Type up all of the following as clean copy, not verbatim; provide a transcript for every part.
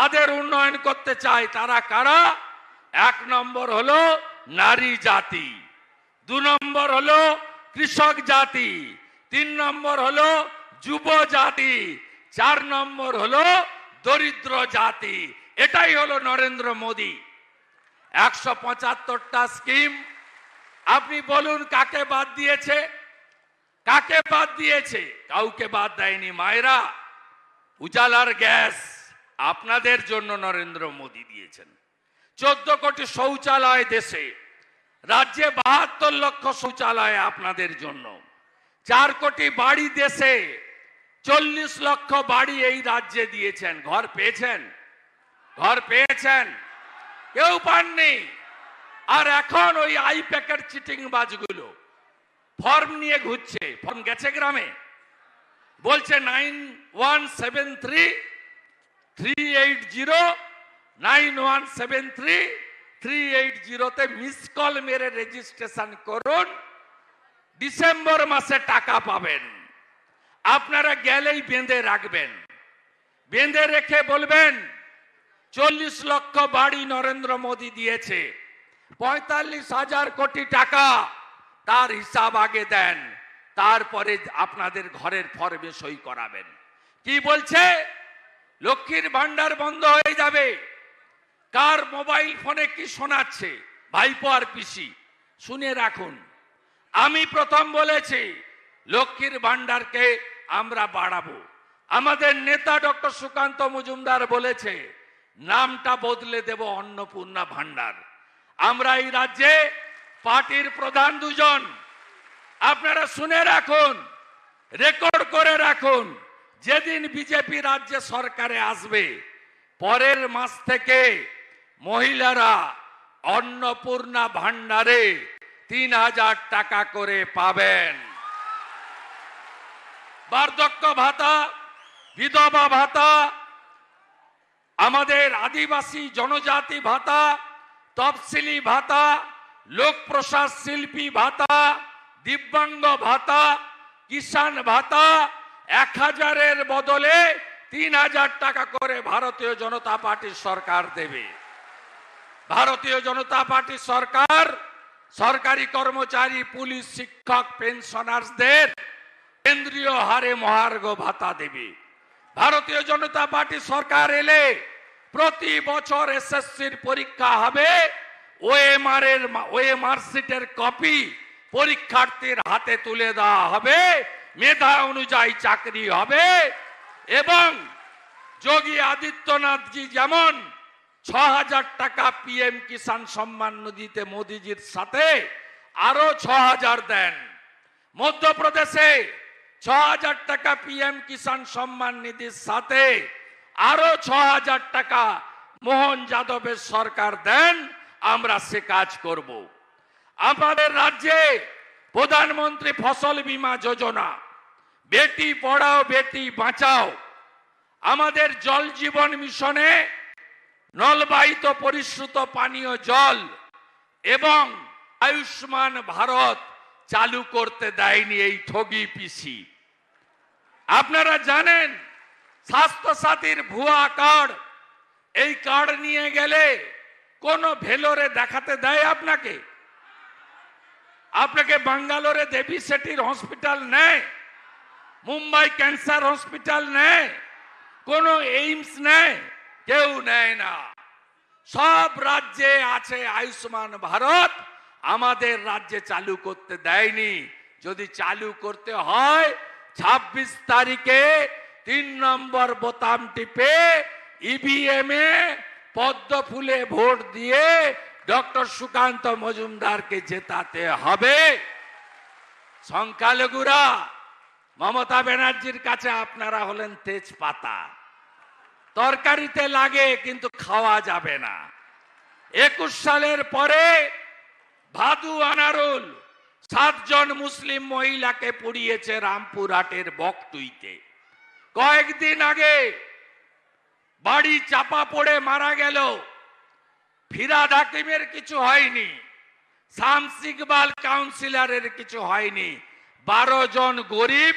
তাদের উন্নয়ন করতে চায়। তারা কারা? এক নম্বর হলো নারী জাতি, দু নম্বর হলো কৃষক জাতি, তিন নম্বর হলো যুব জাতি, চার নম্বর হলো দরিদ্র জাতি। এটাই হলো নরেন্দ্র মোদী। 175টা স্কিম, আপনি বলুন কাকে বাদ দিয়েছে? কাকে বাদ দিয়েছে? কাউকে বাদ দেয়নি। মায়েরা, উজালার গ্যাস আপনাদের জন্য নরেন্দ্র মোদী দিয়েছেন। 14 কোটি শৌচালয় দেশে, রাজ্যে 72 লক্ষ শৌচালয় আপনাদের জন্য। 4 কোটি বাড়ি দেশে, 40 লক্ষ বাড়ি এই রাজ্যে দিয়েছেন। ঘর পেয়েছেন? ঘর পেয়েছেন? কেউ পাননি। আর এখন ওই আই প্যাকেট চিটিং বাজগুলো ফর্ম নিয়ে ঘুরছে। ফর্ম গেছে গ্রামে, বলছে 9173-380-9173-380-তে মিস কল মেরে রেজিস্ট্রেশন করুন, ডিসেম্বর মাসে টাকা পাবেন। আপনারা গেলেই বেঁধে রাখবেন, বেঁধে রেখে বলবেন 40 লক্ষ বাড়ি নরেন্দ্র মোদী দিয়েছে, 45,000 কোটি টাকা, তার হিসাব আগে দেন, তারপরে আপনাদের ঘরের ফর্মে সই করাবেন। কি বলছে? লক্ষ্মীর ভান্ডার বন্ধ হয়ে যাবে। কার মোবাইল ফোনে কি শোনাচ্ছে? ভাইপো আর পিসি, শুনে রাখুন। আমি প্রথম বলেছি লক্ষ্মীর ভান্ডারকে আমরা বাড়াবো। আমাদের নেতা ডক্টর সুকান্ত মজুমদার বলেছে নামটা বদলে দেব অন্নপূর্ণা ভান্ডার। আমরা এই রাজ্যে পার্টির প্রধান দুজন, আপনারা শুনে রাখুন, রেকর্ড করে রাখুন, যেদিন বিজেপি রাজ্যে সরকারে আসবে পরের মাস থেকে মহিলারা অন্নপূর্ণা ভান্ডারে 3,000 টাকা করে পাবেন। বার্ধক্য ভাতা, বিধবা ভাতা, আমাদের আদিবাসী জনজাতি ভাতা, তফসিলি ভাতা, লোক প্রসাদ শিল্পী ভাতা, দিব্যাঙ্গ ভাতা, কিষাণ ভাতা 1,000-এর বদলে 3,000 টাকা করে ভারতীয় জনতা পার্টির সরকার দেবে। ভারতীয় জনতা পার্টির সরকার সরকারি কর্মচারী, পুলিশ, শিক্ষক, পেনশনারদের কেন্দ্রীয় হারে মহার্ঘ ভাতা দেবে। ভারতীয় জনতা পার্টি সরকার এলে প্রতি বছর এসএসসির পরীক্ষা হবে, ওএমআর সিটের কপি পরীক্ষার্থীর হাতে তুলে দেওয়া হবে, মেধা অনুযায়ী চাকরি হবে। এবং যোগী আদিত্যনাথজি যেমন 6,000 টাকা পিএম কিষাণ সম্মান নিধিতে মোদীজির সাথে আরো 6,000 দেন। মধ্যপ্রদেশে 6,000 টাকা পিএম কিষাণ সম্মান নিধির সাথে আরো 6,000 টাকা মোহন যাদবের সরকার দেন। আমরা সে কাজ করব। আমাদের রাজ্যে প্রধানমন্ত্রী ফসল বীমা যোজনা, বেটি পড়াও বেটি বাঁচাও, আমাদের জল জীবন মিশনে নলবাহিত পরিশ্রুত পানীয় জল এবং আয়ুষ্মান ভারত চালু করতে দেয়নি এই ঠগি পিসি। আপনারা জানেন স্বাস্থ্য সাথীর ভুয়া কার্ড, এই কার্ড নিয়ে গেলে কোন ভেলোরে দেখাতে দেয় আপনাকে? আপনাকে বাঙ্গালোরে দেবী সেটির হসপিটাল নেয়, মুম্বাই ক্যান্সার হসপিটাল নেয়, কোন এইমস নেয়? কেউ নেয় না। সব রাজ্যে আছে আয়ুষ্মান ভারত, আমাদের রাজ্যে চালু করতে দেয়নি। যদি চালু করতে হয় 26 তারিখে 3 নম্বর বোতাম টিপে ইভিএম এ পদ্ম ফুলে ভোট দিয়ে ডক্টর সুকান্ত মজুমদারকে জেতাতে হবে। সংখ্যালঘুরা, মমতা ব্যানার্জির কাছে আপনারা হলেন তেজপাতা, তরকারিতে লাগে কিন্তু খাওয়া যাবে না। 21 সালের পরে ভাদু আনারুল 7 জন মুসলিম মহিলাকে পুড়িয়েছে রামপুরহাটের বকটুইতে। কয়েকদিন আগে বাড়ি চাপা পড়ে মারা গেল, ফিরাদ হাকিমের কিছু হয়নি, শামস ইকবাল কাউন্সিলরের কিছু হয়নি। 12 জন গরিব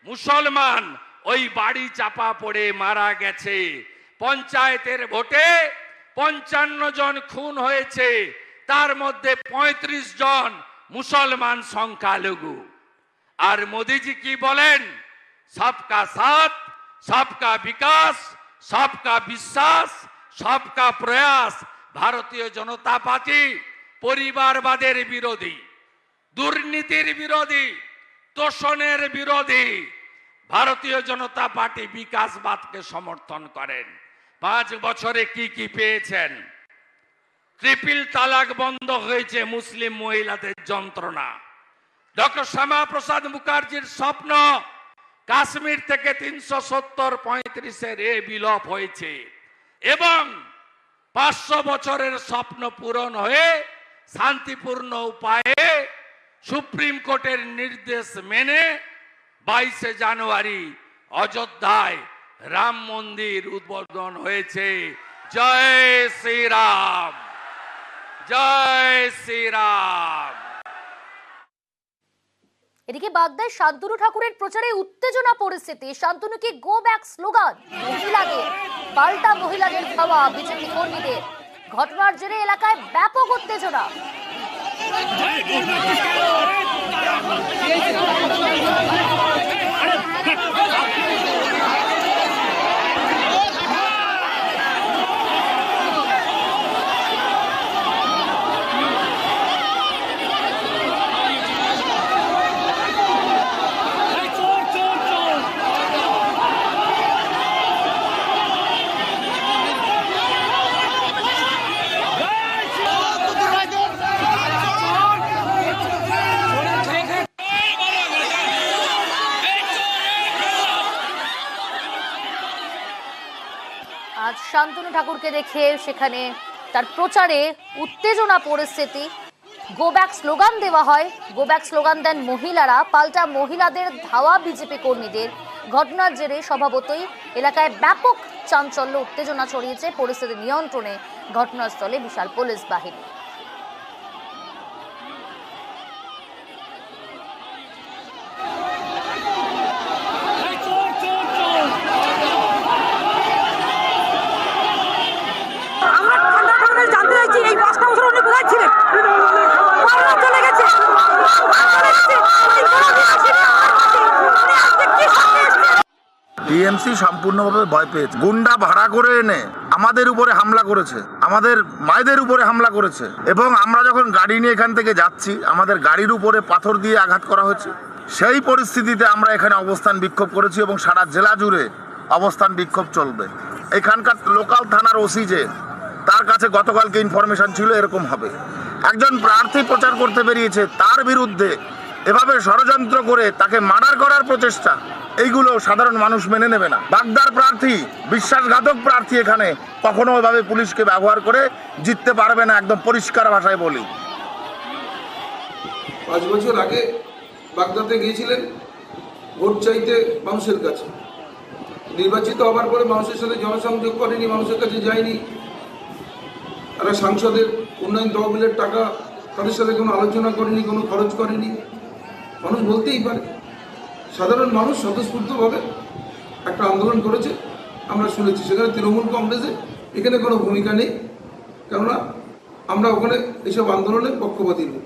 মুসলমান ওই বাড়ি চাপা পড়ে মারা গেছে। পঞ্চায়েতের ভোটে 55 জন খুন হয়েছে, তার মধ্যে 35 জন মুসলমান সংখ্যালঘু। আর মোদিজি কি বলেন? সবকা সাথ, সবকা বিকাশ, সবকা বিশ্বাস, সবকা প্রয়াস। ভারতীয় জনতা পার্টি পরিবারবাদের বিরোধী, দুর্নীতির বিরোধী, তোষণের বিরোধী। ভারতীয় জনতা পার্টি বিকাশবাদকে সমর্থন করেন। 5 বছরে কি কি পেয়েছেন? ট্রিপল তালাক বন্ধ হয়েছে, মুসলিম মহিলাদের যন্ত্রণা। ডক্টর শ্যামাপ্রসাদ মুখার্জির স্বপ্ন কাশ্মীর থেকে 370-35 এ বিলোপ হয়েছে এবং 500 বছরের স্বপ্ন পূরণ হয়ে শান্তিপূর্ণ উপায়ে সুপ্রিম কোর্টের নির্দেশ মেনে 22 জানুয়ারি অযোধ্যায় রাম মন্দির উদ্বোধন হয়েছে। জয় শ্রীরাম, জয় শ্রীরাম। এদিকে বাগদায় শান্তনু ঠাকুরের প্রচারে উত্তেজনা পরিস্থিতি। শান্তনুকে গো ব্যাক স্লোগান, মহিলাদের পাল্টা মহিলাদের খাওয়া বিজেপি কর্মীদের। ঘটনার জেরে এলাকায় ব্যাপক উত্তেজনা। আজ শান্তনু ঠাকুরকে দেখে সেখানে তার প্রচারে উত্তেজনা পরিস্থিতি। গো ব্যাক স্লোগান দেওয়া হয়, গো ব্যাক স্লোগান দেন মহিলারা, পাল্টা মহিলাদের ধাওয়া বিজেপি কর্মীদের। ঘটনার জেরে স্বভাবতই এলাকায় ব্যাপক চাঞ্চল্য, উত্তেজনা ছড়িয়েছে। পরিস্থিতি নিয়ন্ত্রণে ঘটনাস্থলে বিশাল পুলিশ বাহিনী। টিএমসি সম্পূর্ণভাবে ভয় পেয়েছে। গুন্ডা ভাড়া করে এনে আমাদের উপরে হামলা করেছে, আমাদের মায়েদের উপরে হামলা করেছে এবং আমরা যখন গাড়ি নিয়ে এখান থেকে যাচ্ছি আমাদের গাড়ির উপরে পাথর দিয়ে আঘাত করা হয়েছে। সেই পরিস্থিতিতে আমরা এখানে অবস্থান বিক্ষোভ করেছি এবং সারা জেলা জুড়ে অবস্থান বিক্ষোভ চলবে। এখানকার লোকাল থানার ওসি যে, তার কাছে গতকালকে ইনফরমেশন ছিল এরকম হবে। একজন প্রার্থী প্রচার করতে বেরিয়েছে, তার বিরুদ্ধে এভাবে ষড়যন্ত্র করে তাকে মার্ডার করার প্রচেষ্টা, এইগুলো সাধারণ মানুষ মেনে নেবে না। বাগদার প্রার্থী, বিশ্বাসঘাতক প্রার্থী এখানে কখনো এভাবে পুলিশকে ব্যবহার করে জিততে পারবে না, একদম পরিষ্কার ভাষায় বলি। 5 বছর আগে বাগদাতে গিয়েছিলেন ভোট চাইতে মানুষের কাছে। নির্বাচিত হবার পরে মানুষের সাথে জনসংযোগ করেনি, মানুষের কাছে যায়নি। তারা সাংসদের উন্নয়ন তহবিলের টাকা তাদের সাথে কোনো আলোচনা করেনি, কোনো খরচ করেনি। মানুষ বলতেই পারে, সাধারণ মানুষ স্বতঃস্ফূর্তভাবে একটা আন্দোলন করেছে, আমরা শুনেছি। সেখানে তৃণমূল কংগ্রেসের এখানে কোনো ভূমিকা নেই, কেননা আমরা ওখানে এসব আন্দোলনের পক্ষপাতী নই।